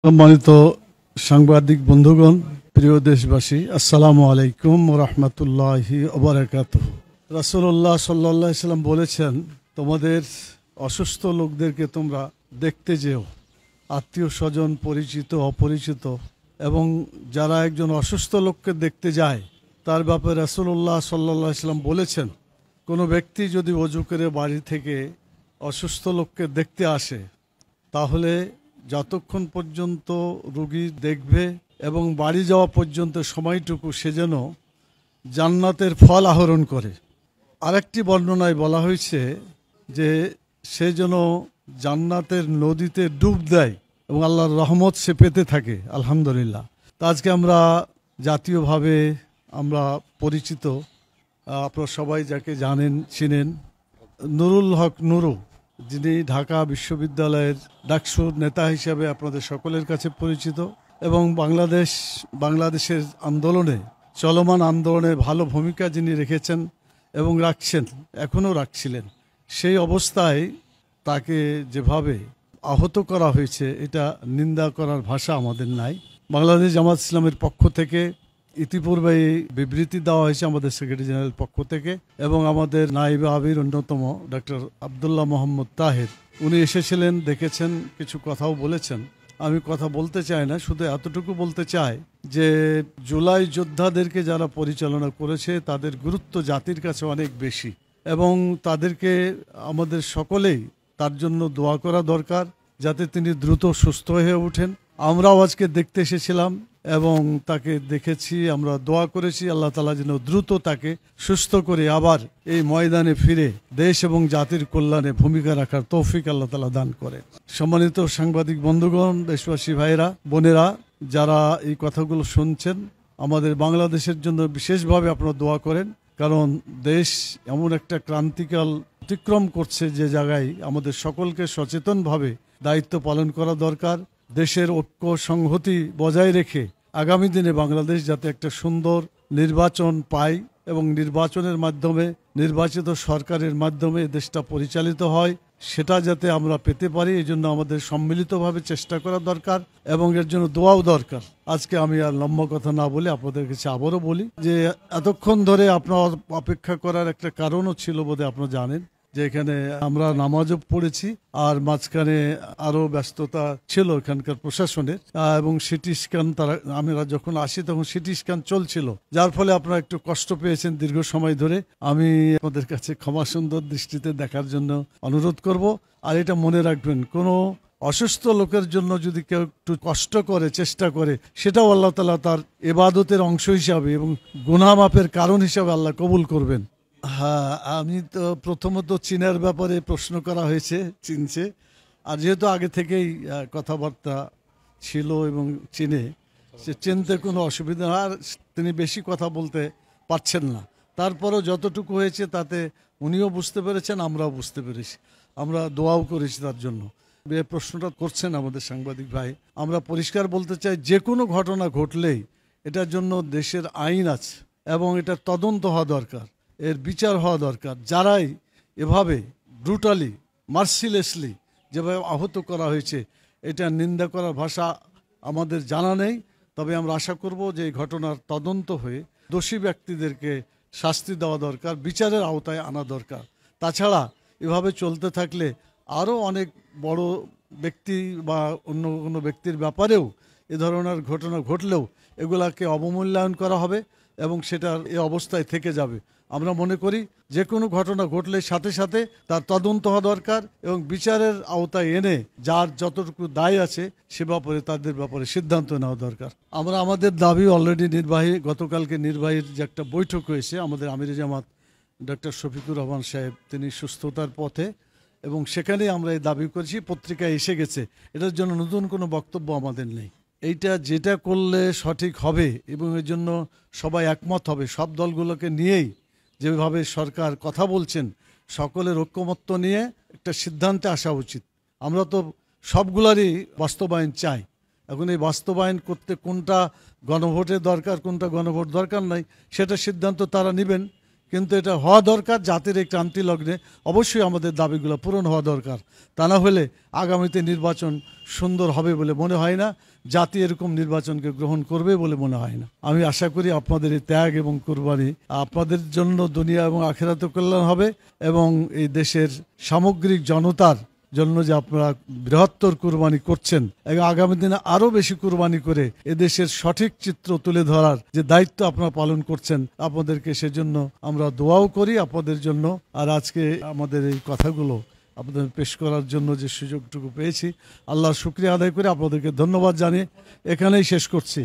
সম্মানিত সাংবাদিক বন্ধুগণ, প্রিয় দেশবাসী, আসসালামু আলাইকুম ওয়া রাহমাতুল্লাহি ওয়া বারাকাতুহু। রাসূলুল্লাহ সাল্লাল্লাহু আলাইহি সাল্লাম বলেছেন, তোমাদের অসুস্থ লোকদেরকে তোমরা দেখতে যেও, আত্মীয় স্বজন, পরিচিত অপরিচিত, এবং যারা একজন অসুস্থ লোককে দেখতে যায় তার ব্যাপারে রাসূলুল্লাহ সাল্লাল্লাহু আলাইহি সাল্লাম বলেছেন, কোনো ব্যক্তি যদি ওযু করে বাড়ি থেকে অসুস্থ লোককে দেখতে আসে, তাহলে যতক্ষণ পর্যন্ত রোগী দেখবে এবং বাড়ি যাওয়া পর্যন্ত সময়টুকু সে যেন জান্নাতের ফল আহরণ করে। আরেকটি বর্ণনায় বলা হয়েছে যে সে যেন জান্নাতের নদীতে ডুব দেয় এবং আল্লাহর রহমত সে পেতে থাকে। আলহামদুলিল্লাহ। তো আজকে আমরা জাতীয়ভাবে আমরা পরিচিত, আপনারা সবাই যাকে জানেন চিনেন, নুরুল হক নুরু, যিনি ঢাকা বিশ্ববিদ্যালয়ের ডাকসুর নেতা হিসাবে আপনাদের সকলের কাছে পরিচিত এবং বাংলাদেশের আন্দোলনে, চলমান আন্দোলনে ভালো ভূমিকা যিনি রেখেছেন এবং রাখছেন, এখনও রাখছিলেন। সেই অবস্থায় তাকে যেভাবে আহত করা হয়েছে, এটা নিন্দা করার ভাষা আমাদের নাই। বাংলাদেশ জামাত ইসলামের পক্ষ থেকে ইতিপূর্বে বিবৃতি দেওয়া হয়েছে আমাদের সেক্রেটারি জেনারেল পক্ষ থেকে, এবং আমাদের নায়েবে আমির অন্যতম ডক্টর আব্দুল্লাহ মোহাম্মদ তাহের, উনি এসেছিলেন, দেখেছেন, কিছু কথাও বলেছেন। আমি কথা বলতে চাই না, শুধু এতটুকু বলতে চাই যে জুলাই যোদ্ধাদেরকে যারা পরিচালনা করেছে তাদের গুরুত্ব জাতির কাছে অনেক বেশি, এবং তাদেরকে আমাদের সকলেই তার জন্য দোয়া করা দরকার, যাতে তিনি দ্রুত সুস্থ হয়ে ওঠেন। আমরাও আজকে দেখতে এসেছিলাম এবং তাকে দেখেছি, আমরা দোয়া করেছি আল্লাহ তাআলা যেন দ্রুত তাকে সুস্থ করে আবার এই ময়দানে ফিরে দেশ এবং জাতির কল্যাণে ভূমিকা রাখার তৌফিক আল্লাহ তাআলা দান করে। সম্মানিত সাংবাদিক বন্ধুগণ, দেশবাসী ভাইয়েরা, বোনেরা, যারা এই কথাগুলো শুনছেন, আমাদের বাংলাদেশের জন্য বিশেষভাবে আপনারা দোয়া করেন, কারণ দেশ এমন একটা ক্রান্তিকাল অতিক্রম করছে যে জায়গায় আমাদের সকলকে সচেতনভাবে দায়িত্ব পালন করা দরকার। দেশের ঐক্য সংহতি বজায় রেখে আগামী দিনে বাংলাদেশ যাতে একটা সুন্দর নির্বাচন পায় এবং নির্বাচনের মাধ্যমে, নির্বাচিত সরকারের মাধ্যমে দেশটা পরিচালিত হয়, সেটা যাতে আমরা পেতে পারি, এই জন্য আমাদের সম্মিলিতভাবে চেষ্টা করা দরকার এবং এর জন্য দোয়াও দরকার। আজকে আমি আর লম্বা কথা না বলে আপনাদের কাছে আবারও বলি যে এতক্ষণ ধরে আপনার অপেক্ষা করার একটা কারণও ছিল বোধহয়, আপনারা জানেন যে এখানে আমরা নামাজও পড়েছি, আর মাঝখানে আরো ব্যস্ততা ছিল এখানকার প্রশাসনের, এবং সিটি স্ক্যান, আমরা যখন আসি তখন সিটি স্ক্যান চলছিল, যার ফলে আপনারা একটু কষ্ট পেয়েছেন দীর্ঘ সময় ধরে। আমি আপনাদের কাছে ক্ষমা সুন্দর দৃষ্টিতে দেখার জন্য অনুরোধ করব। আর এটা মনে রাখবেন, কোনো অসুস্থ লোকের জন্য যদি কেউ একটু কষ্ট করে, চেষ্টা করে, সেটাও আল্লাহ তাআলা তার ইবাদতের অংশ হিসাবে এবং গুনাহ মাফের কারণ হিসাবে আল্লাহ কবুল করবেন। হ্যাঁ, আমি তো প্রথমত চীনের ব্যাপারে প্রশ্ন করা হয়েছে, চিনছে, আর যেহেতু আগে থেকেই কথাবার্তা ছিল এবং চিনে, সে চিনতে কোনো অসুবিধা না, আর তিনি বেশি কথা বলতে পারছেন না। তারপরও যতটুকু হয়েছে তাতে উনিও বুঝতে পেরেছেন, আমরাও বুঝতে পেরেছি, আমরা দোয়াও করেছি তার জন্য। যে প্রশ্নটা করছেন আমাদের সাংবাদিক ভাই, আমরা পরিষ্কার বলতে চাই, যে কোনো ঘটনা ঘটলেই এটার জন্য দেশের আইন আছে এবং এটার তদন্ত হওয়া দরকার, এর বিচার হওয়া দরকার। যারাই এভাবে ব্রুটালি, মার্সিলেসলি যেভাবে আহত করা হয়েছে, এটা নিন্দা করার ভাষা আমাদের জানা নেই। তবে আমরা আশা করব যে এই ঘটনার তদন্ত হয়ে দোষী ব্যক্তিদেরকে শাস্তি দেওয়া দরকার, বিচারের আওতায় আনা দরকার। তাছাড়া এভাবে চলতে থাকলে আরও অনেক বড় ব্যক্তি বা অন্য কোনো ব্যক্তির ব্যাপারেও এ ধরনের ঘটনা ঘটলেও এগুলাকে অবমূল্যায়ন করা হবে এবং সেটার এ অবস্থায় থেকে যাবে। আমরা মনে করি যে কোনো ঘটনা ঘটলে সাথে সাথে তার তদন্ত হওয়া দরকার এবং বিচারের আওতায় এনে যার যতটুকু দায় আছে সে ব্যাপারে, তাদের ব্যাপারে সিদ্ধান্ত নেওয়া দরকার। আমরা আমাদের দাবি অলরেডি গতকালকে নির্বাহীর যে একটা বৈঠক হয়েছে, আমাদের আমির জামাত ডক্টর শফিকুর রহমান সাহেব, তিনি সুস্থতার পথে, এবং সেখানে আমরা এই দাবি করেছি, পত্রিকায় এসে গেছে। এটার জন্য নতুন কোনো বক্তব্য আমাদের নেই। এইটা যেটা করলে সঠিক হবে এবং এর জন্য সবাই একমত হবে, সব দলগুলোকে নিয়েই যেভাবে সরকার কথা বলছেন, সকলের ঐক্যমত্য নিয়ে একটা সিদ্ধান্তে আসা উচিত। আমরা তো সবগুলারই বাস্তবায়ন চাই। এখন এই বাস্তবায়ন করতে কোনটা গণভোটের দরকার, কোনটা গণভোট দরকার নাই, সেটা সিদ্ধান্ত তারা নেবেন, কিন্তু এটা হওয়া দরকার। জাতির এই ক্রান্তি লগ্নে অবশ্যই আমাদের দাবিগুলো পূরণ হওয়া দরকার। তা না হলে আগামীতে নির্বাচন সুন্দর হবে বলে মনে হয় না। জাতি এরকম নির্বাচনকে গ্রহণ করবে বলে মনে হয় না। আমি আশা করি আপনাদের এই ত্যাগ এবং কুরবানি আপনাদের জন্য দুনিয়া এবং আখিরাতে কল্যাণ হবে, এবং এই দেশের সামগ্রিক জনতার জন্য যে আপনারা বৃহত্তর কুরবানি করছেন এবং আগামী দিনে আরো বেশি কুরবানি করে এদেশের সঠিক চিত্র তুলে ধরার যে দায়িত্ব আপনারা পালন করছেন, আপনাদেরকে সেজন্য আমরা দোয়াও করি আপনাদের জন্য। আর আজকে আমাদের এই কথাগুলো আপনাদের পেশ করার জন্য যে সুযোগটুকু পেয়েছি, আল্লাহর শুকরিয়া আদায় করে আপনাদেরকে ধন্যবাদ জানিয়ে এখানেই শেষ করছি।